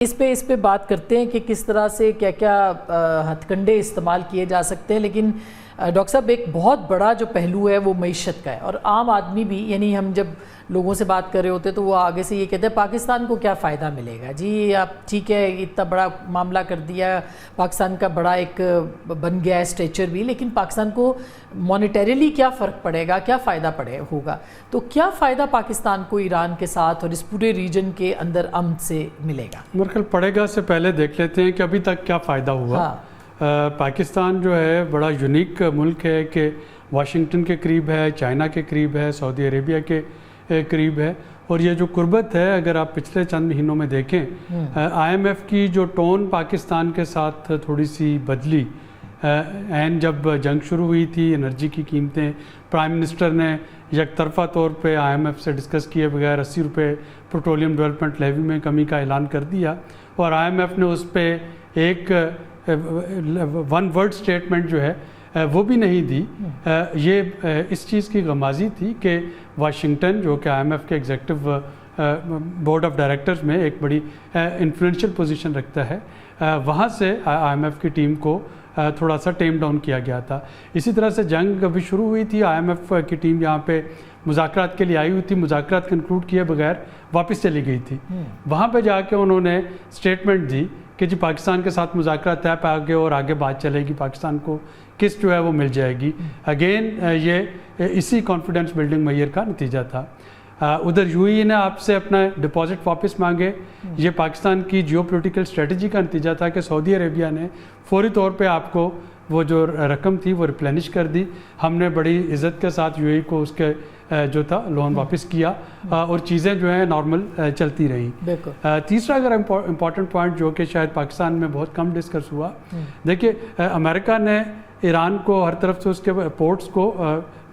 اس پہ بات کرتے ہیں کہ کس طرح سے کیا کیا ہتھ کنڈے استعمال کیے جا سکتے ہیں، لیکن ڈاکٹر صاحب ایک بہت بڑا جو پہلو ہے وہ معیشت کا ہے، اور عام آدمی بھی، یعنی ہم جب لوگوں سے بات کر رہے ہوتے تو وہ آگے سے یہ کہتے ہیں پاکستان کو کیا فائدہ ملے گا، جی آپ ٹھیک ہے اتنا بڑا معاملہ کر دیا، پاکستان کا بڑا ایک بن گیا ہے اسٹیچر بھی، لیکن پاکستان کو مانیٹریلی کیا فرق پڑے گا، کیا فائدہ ہوگا، تو کیا فائدہ پاکستان کو ایران کے ساتھ اور اس پورے ریجن کے اندر امن سے ملے گا؟ مرکل پڑے گا سے پہلے دیکھ لیتے ہیں کہ ابھی تک کیا فائدہ ہوا۔ پاکستان جو ہے بڑا یونیک ملک ہے کہ واشنگٹن کے قریب ہے، چائنا کے قریب ہے، سعودی عربیہ کے قریب ہے، اور یہ جو قربت ہے اگر آپ پچھلے چند مہینوں میں دیکھیں آئی ایم ایف کی جو ٹون پاکستان کے ساتھ تھوڑی سی بدلی، جب جنگ شروع ہوئی تھی، انرجی کی قیمتیں، پرائم منسٹر نے یک طرفہ طور پہ آئی ایم ایف سے ڈسکس کیے بغیر 80 روپے پیٹرولیم ڈیولپمنٹ لیوی میں کمی کا اعلان کر دیا، اور آئی ایم ایف نے اس پہ ایک ون ورڈ سٹیٹمنٹ جو ہے وہ بھی نہیں دی۔ یہ اس چیز کی غمازی تھی کہ واشنگٹن جو کہ آئی ایم ایف کے ایگزیکٹو بورڈ آف ڈائریکٹرز میں ایک بڑی انفلوئنشل پوزیشن رکھتا ہے، وہاں سے آئی ایم ایف کی ٹیم کو تھوڑا سا ٹیم ڈاؤن کیا گیا تھا۔ اسی طرح سے جنگ ابھی شروع ہوئی تھی، آئی ایم ایف کی ٹیم یہاں پہ مذاکرات کے لیے آئی ہوئی تھی، مذاکرات کنکلوڈ کیے بغیر واپس چلی گئی تھی۔ وہاں پہ جا کے انہوں نے اسٹیٹمنٹ دی کہ جی پاکستان کے ساتھ مذاکرات طے پا گئے اور آگے بات چلے گی، پاکستان کو قسط جو ہے وہ مل جائے گی۔ اگین یہ اسی کانفیڈنس بلڈنگ میئر کا نتیجہ تھا۔ ادھر یو اے ای نے آپ سے اپنا ڈپازٹ واپس مانگے، یہ پاکستان کی جیو پولیٹیکل اسٹریٹجی کا نتیجہ تھا کہ سعودی عربیہ نے فوری طور پہ آپ کو وہ جو رقم تھی وہ ریپلینش کر دی۔ ہم نے بڑی عزت کے ساتھ یو اے ای کو اس کے جو تھا لون واپس کیا، اور چیزیں جو ہیں نارمل چلتی رہیں۔ تیسرا اگر امپورٹنٹ پوائنٹ جو کہ شاید پاکستان میں بہت کم ڈسکس ہوا، دیکھیے امریکہ نے ایران کو ہر طرف سے اس کے پورٹس کو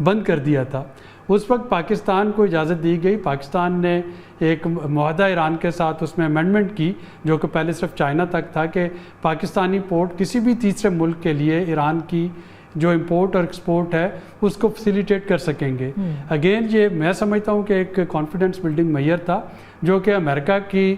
بند کر دیا تھا، اس وقت پاکستان کو اجازت دی گئی، پاکستان نے ایک معاہدہ ایران کے ساتھ اس میں امینڈمنٹ کی جو کہ پہلے صرف چائنا تک تھا کہ پاکستانی پورٹ کسی بھی تیسرے ملک کے لیے ایران کی جو امپورٹ اور ایکسپورٹ ہے اس کو فیسیلیٹیٹ کر سکیں گے۔ اگین یہ میں سمجھتا ہوں کہ ایک کانفیڈنس بلڈنگ میئر تھا جو کہ امریکہ کی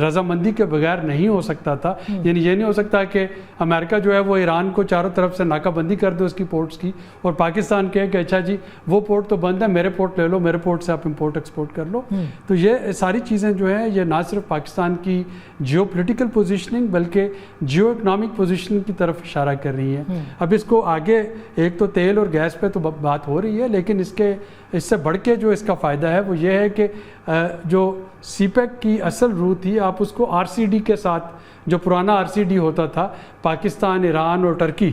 رضامندی کے بغیر نہیں ہو سکتا تھا، یعنی یہ نہیں ہو سکتا کہ امریکہ جو ہے وہ ایران کو چاروں طرف سے ناکہ بندی کر دو اس کی پورٹس کی، اور پاکستان کہے کہ اچھا جی وہ پورٹ تو بند ہے، میرے پورٹ لے لو، میرے پورٹ سے آپ امپورٹ ایکسپورٹ کر لو۔ تو یہ ساری چیزیں جو ہیں یہ نہ صرف پاکستان کی جیو پولیٹیکل پوزیشننگ بلکہ جیو اکنامک پوزیشننگ کی طرف اشارہ کر رہی ہیں۔ اب اس کو آگے ایک تو تیل اور گیس پہ تو بات ہو رہی ہے، لیکن اس سے بڑھ کے جو اس کا فائدہ ہے وہ یہ ہے کہ جو سی پیک کی اصل روح تھی، آپ اس کو آر سی ڈی کے ساتھ، جو پرانا آر سی ڈی ہوتا تھا پاکستان، ایران اور ٹرکی،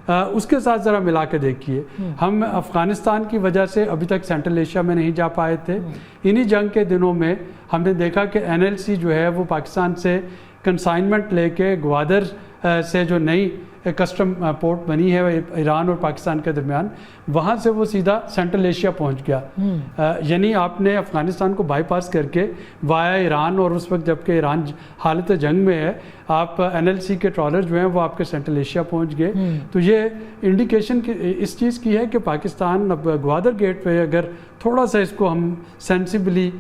اس کے ساتھ ذرا ملا کے دیکھیے۔ ہم افغانستان کی وجہ سے ابھی تک سینٹرل ایشیا میں نہیں جا پائے تھے، انہی جنگ کے دنوں میں ہم نے دیکھا کہ این ایل سی جو ہے وہ پاکستان سے کنسائنمنٹ لے کے گوادر سے جو نئی کسٹم پورٹ بنی ہے ایران اور پاکستان کے درمیان، وہاں سے وہ سیدھا سینٹرل ایشیا پہنچ گیا، یعنی آپ نے افغانستان کو بائی پاس کر کے وایا ایران، اور اس وقت جب کہ ایران حالت جنگ میں ہے، آپ این ایل سی کے ٹرالر جو ہیں وہ آپ کے سینٹرل ایشیا پہنچ گئے۔ تو یہ انڈیکیشن اس چیز کی ہے کہ پاکستان اب گوادر گیٹ پہ اگر تھوڑا سا اس کو ہم سینسیبلی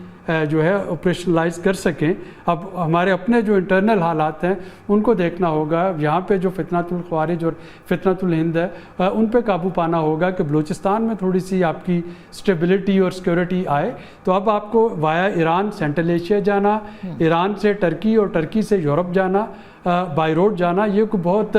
جو ہے آپریشنلائز کر سکیں، اب ہمارے اپنے جو انٹرنل حالات ہیں ان کو دیکھنا ہوگا، یہاں پہ جو فتنۃ الخوارج اور فتنۃ الہند ہے ان پہ قابو پانا ہوگا کہ بلوچستان میں تھوڑی سی آپ کی اسٹیبلٹی اور سیکورٹی آئے، تو اب آپ کو وایا ایران سینٹرل ایشیا جانا، ایران سے ٹرکی اور ٹرکی سے یورپ جانا، بائی روڈ جانا، یہ کوئی بہت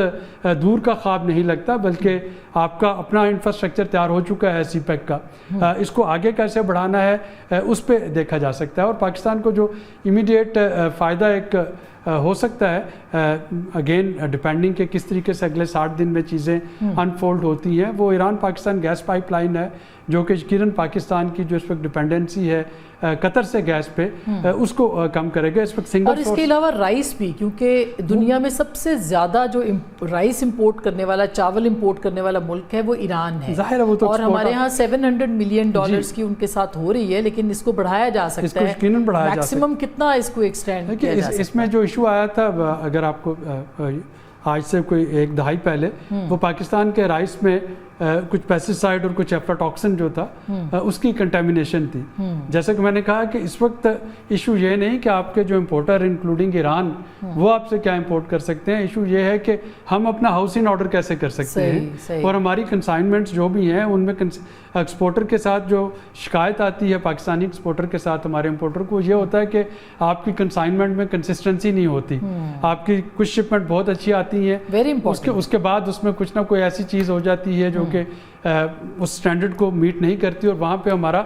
دور کا خواب نہیں لگتا، بلکہ آپ کا اپنا انفراسٹرکچر تیار ہو چکا ہے سی پیک کا، اس کو آگے کیسے بڑھانا ہے اس پہ دیکھا جا سکتا ہے۔ اور پاکستان کو جو امیڈیٹ فائدہ ایک ہو سکتا ہے، اگین ڈیپینڈنگ کہ کس طریقے سے اگلے 60 دن میں چیزیں انفولڈ ہوتی ہیں، وہ Iran Pakistan gas pipeline ہے جو کہ یقیناً پاکستان کی جو اس وقت ڈیپینڈنسی ہے قطر سے گیس پہ اس کو کم کرے گا۔ اس وقت سنگل، اور اس کے علاوہ رائس بھی، کیونکہ دنیا میں سب سے زیادہ جو رائس امپورٹ کرنے والا، چاول امپورٹ کرنے والا ملک ہے وہ ایران ہے، ظاہر ہے وہ تو، اور ہمارے ہاں $700 ملین کی ان کے ساتھ ہو رہی ہے، لیکن اس کو بڑھایا جا سکتا ہے، یقیناً بڑھایا جا سکتا ہے۔ میکسیمم کتنا اس کو ایکسٹینڈ کیا جا سکتا ہے؟ اس میں جو ایشو آیا تھا اگر آپ کو آج سے کوئی ایک دہائی پہلے، وہ پاکستان کے رائس میں کچھ پیسٹیسائڈ اور کچھ ایفلاٹاکسن جو تھا اس کی کنٹامینیشن تھی. جیسا کہ میں نے کہا کہ اس وقت ایشو یہ نہیں کہ آپ کے جو امپورٹر انکلوڈنگ ایران وہ آپ سے کیا امپورٹ کر سکتے ہیں, ایشو یہ ہے کہ ہم اپنا ہاؤسنگ آرڈر کیسے کر سکتے ہیں, اور ہماری کنسائنمنٹس جو بھی ہیں ان میں ایکسپورٹر کے ساتھ جو شکایت آتی ہے پاکستانی ایکسپورٹر کے ساتھ ہمارے امپورٹر کو, یہ ہوتا ہے کہ آپ کی کنسائنمنٹ میں کنسسٹنسی نہیں ہوتی. آپ کی کچھ شپمنٹ بہت اچھی آتی ہیں, اس کے بعد اس میں کچھ نہ کوئی ایسی چیز ہو جاتی ہے جو کہ اس سٹینڈرڈ کو میٹ نہیں کرتی, اور وہاں پہ ہمارا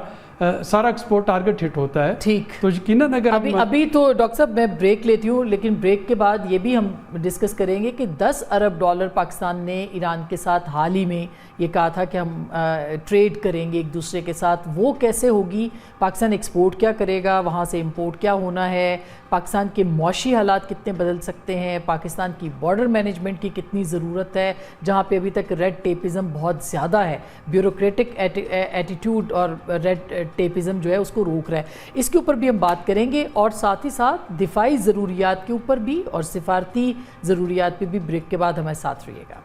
سارا ایکسپورٹ ٹارگٹ ہٹ ہوتا ہے. ٹھیک, تو یقیناً اگر ابھی تو ڈاکٹر صاحب میں بریک لیتی ہوں, لیکن بریک کے بعد یہ بھی ہم ڈسکس کریں گے کہ $10 ارب پاکستان نے ایران کے ساتھ حال ہی میں یہ کہا تھا کہ ہم ٹریڈ کریں گے ایک دوسرے کے ساتھ, وہ کیسے ہوگی, پاکستان ایکسپورٹ کیا کرے گا, وہاں سے امپورٹ کیا ہونا ہے, پاکستان کے معاشی حالات کتنے بدل سکتے ہیں, پاکستان کی بارڈر مینجمنٹ کی کتنی ضرورت ہے جہاں پہ ابھی تک ریڈ ٹیپزم بہت زیادہ ہے, بیوروکریٹک ایٹیٹیوڈ اور ریڈ ٹیپزم جو ہے اس کو روک رہا ہے, اس کے اوپر بھی ہم بات کریں گے, اور ساتھ ہی ساتھ دفاعی ضروریات کے اوپر بھی اور سفارتی ضروریات پہ بھی بریک کے بعد ہمارے ساتھ رہیے گا.